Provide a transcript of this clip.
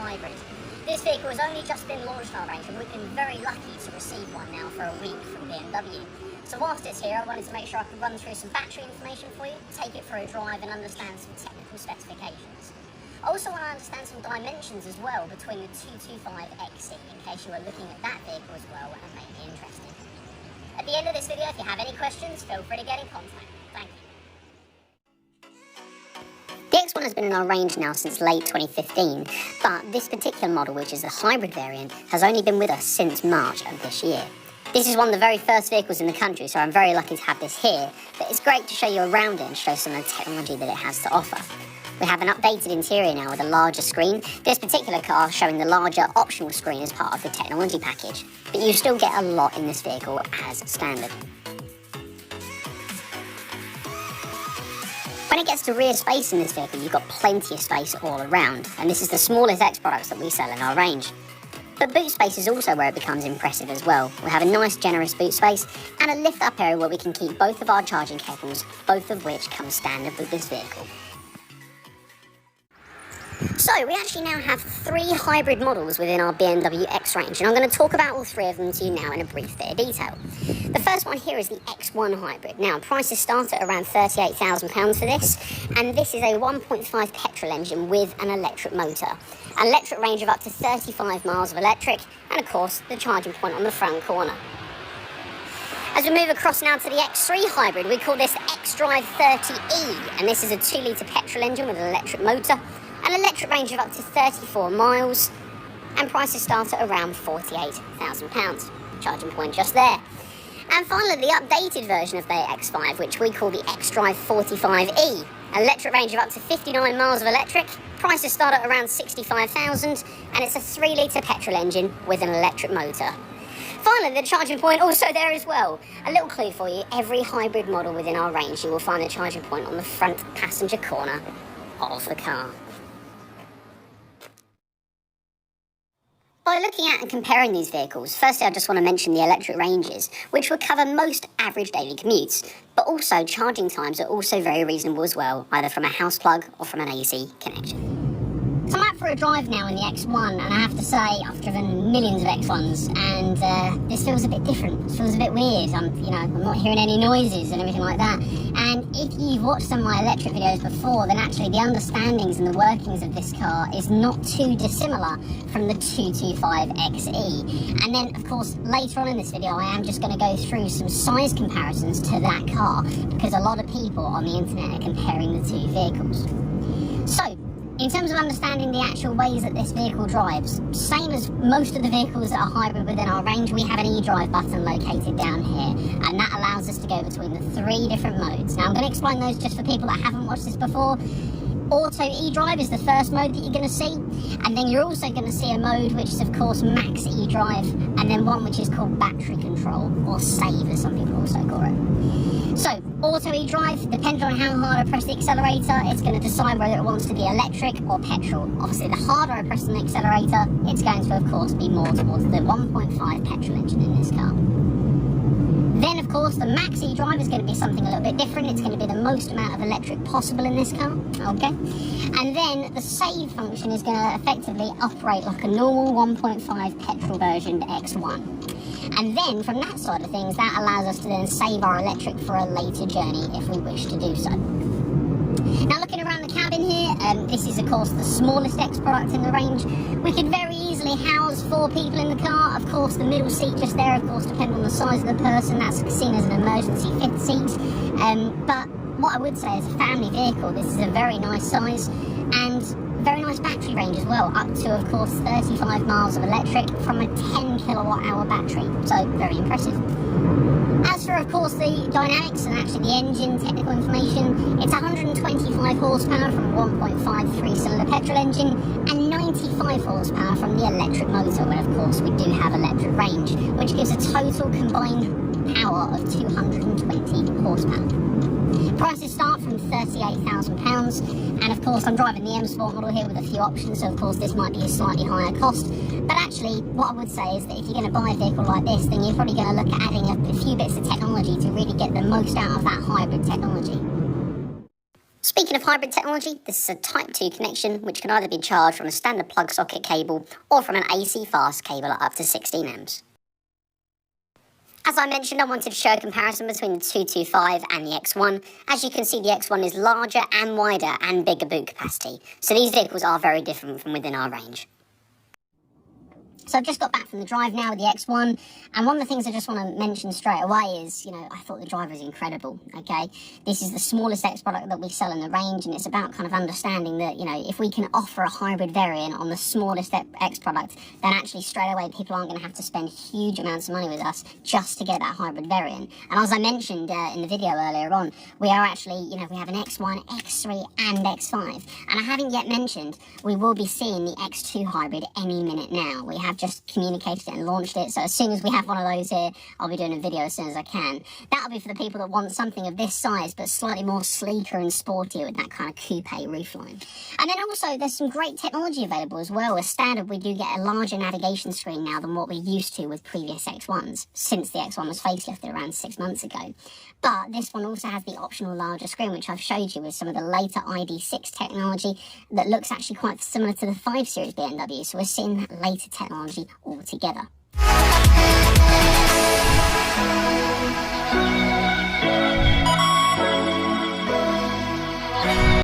hybrid. This vehicle has only just been launched on our range, and we've been very lucky to receive one now for a week from BMW. So whilst it's here, I wanted to make sure I could run through some battery information for you, take it for a drive and understand some technical specifications. I also want to understand some dimensions as well between the 225xe, in case you are looking at that vehicle as well and may be interested. At the end of this video, if you have any questions, feel free to get in contact. Thank you. The X1 has been in our range now since late 2015, but this particular model, which is the hybrid variant, has only been with us since March of this year. This is one of the very first vehicles in the country, so I'm very lucky to have this here, but it's great to show you around it and show some of the technology that it has to offer. We have an updated interior now with a larger screen, this particular car showing the larger optional screen as part of the technology package, but you still get a lot in this vehicle as standard. When it gets to rear space in this vehicle, you've got plenty of space all around, and this is the smallest X products that we sell in our range. But boot space is also where it becomes impressive as well. We have a nice generous boot space and a lift up area where we can keep both of our charging cables, both of which come standard with this vehicle. So, we actually now have 3 hybrid models within our BMW X range, and I'm going to talk about all 3 of them to you now in a brief bit of detail. The first one here is the X1 hybrid. Now, prices start at around £38,000 for this, and this is a 1.5 petrol engine with an electric motor. An electric range of up to 35 miles of electric, and of course, the charging point on the front corner. As we move across now to the X3 hybrid, we call this xDrive25e, and this is a 2-litre petrol engine with an electric motor. An electric range of up to 34 miles, and prices start at around £48,000. Charging point just there. And finally, the updated version of the X5, which we call the xDrive25e. An electric range of up to 59 miles of electric, prices start at around £65,000, and it's a 3-litre petrol engine with an electric motor. Finally, the charging point also there as well. A little clue for you, every hybrid model within our range, you will find a charging point on the front passenger corner of the car. By looking at and comparing these vehicles, firstly I just want to mention the electric ranges, which will cover most average daily commutes, but also charging times are also very reasonable as well, either from a house plug or from an AC connection. So I'm out for a drive now in the X1, and I have to say I've driven millions of X1s, and this feels a bit different. This feels a bit weird. I'm not hearing any noises and everything like that. And if you've watched some of my electric videos before, then actually the understandings and the workings of this car is not too dissimilar from the 225xe. And then, of course, later on in this video, I am just going to go through some size comparisons to that car, because a lot of people on the internet are comparing the 2 vehicles. So, in terms of understanding the actual ways that this vehicle drives, same as most of the vehicles that are hybrid within our range, we have an eDrive button located down here, and that allows us to go between the 3 different modes. Now I'm going to explain those just for people that haven't watched this before. Auto eDrive is the first mode that you're going to see, and then you're also going to see a mode which is of course Max eDrive, and then one which is called battery control, or save as some people also call it. So, auto eDrive, depending on how hard I press the accelerator, it's going to decide whether it wants to be electric or petrol. Obviously the harder I press the accelerator, it's going to of course be more towards the 1.5 petrol engine in this car. Then, of course, the Max eDrive is going to be something a little bit different. It's going to be the most amount of electric possible in this car, okay? And then the save function is going to effectively operate like a normal 1.5 petrol version X1. And then, from that side of things, that allows us to then save our electric for a later journey if we wish to do so. Now, looking around the cabin here, this is, of course, the smallest X product in the range. We could very easily house 4 people in the car. Of course, the middle seat just there, of course, depending on the size of the person, that's seen as an emergency 5th seat. But what I would say is a family vehicle, this is a very nice size and very nice battery range as well, up to, of course, 35 miles of electric from a 10 kilowatt hour battery, so very impressive. As for, of course, the dynamics and actually the engine technical information, it's 125 horsepower from a 1.5 3-cylinder petrol engine and 95 horsepower from the electric motor, when of course we do have electric range, which gives a total combined power of 220 horsepower. Prices start from £38,000, and of course I'm driving the M Sport model here with a few options, so of course this might be a slightly higher cost. But actually, what I would say is that if you're going to buy a vehicle like this, then you're probably going to look at adding a few bits of technology to really get the most out of that hybrid technology. Speaking of hybrid technology, this is a Type 2 connection which can either be charged from a standard plug socket cable or from an AC fast cable at up to 16 amps. As I mentioned, I wanted to show a comparison between the 225 and the X1. As you can see, the X1 is larger and wider and bigger boot capacity, so these vehicles are very different from within our range. So I've just got back from the drive now with the X1, and one of the things I just want to mention straight away is, I thought the drive was incredible, okay? This is the smallest X product that we sell in the range, and it's about kind of understanding that, if we can offer a hybrid variant on the smallest X product, then actually straight away people aren't going to have to spend huge amounts of money with us just to get that hybrid variant. And as I mentioned in the video earlier on, we are actually, we have an X1, X3 and X5, and I haven't yet mentioned we will be seeing the X2 hybrid any minute now. We have just communicated it and launched it, so as soon as we have one of those here, I'll be doing a video as soon as I can. That'll be for the people that want something of this size but slightly more sleeker and sportier with that kind of coupe roofline. And then also there's some great technology available as well. As standard, we do get a larger navigation screen now than what we're used to with previous X1s, since the X1 was facelifted around 6 months ago. But this one also has the optional larger screen, which I've showed you with some of the later ID6 technology that looks actually quite similar to the 5 Series BMW, so we're seeing that later technology all together.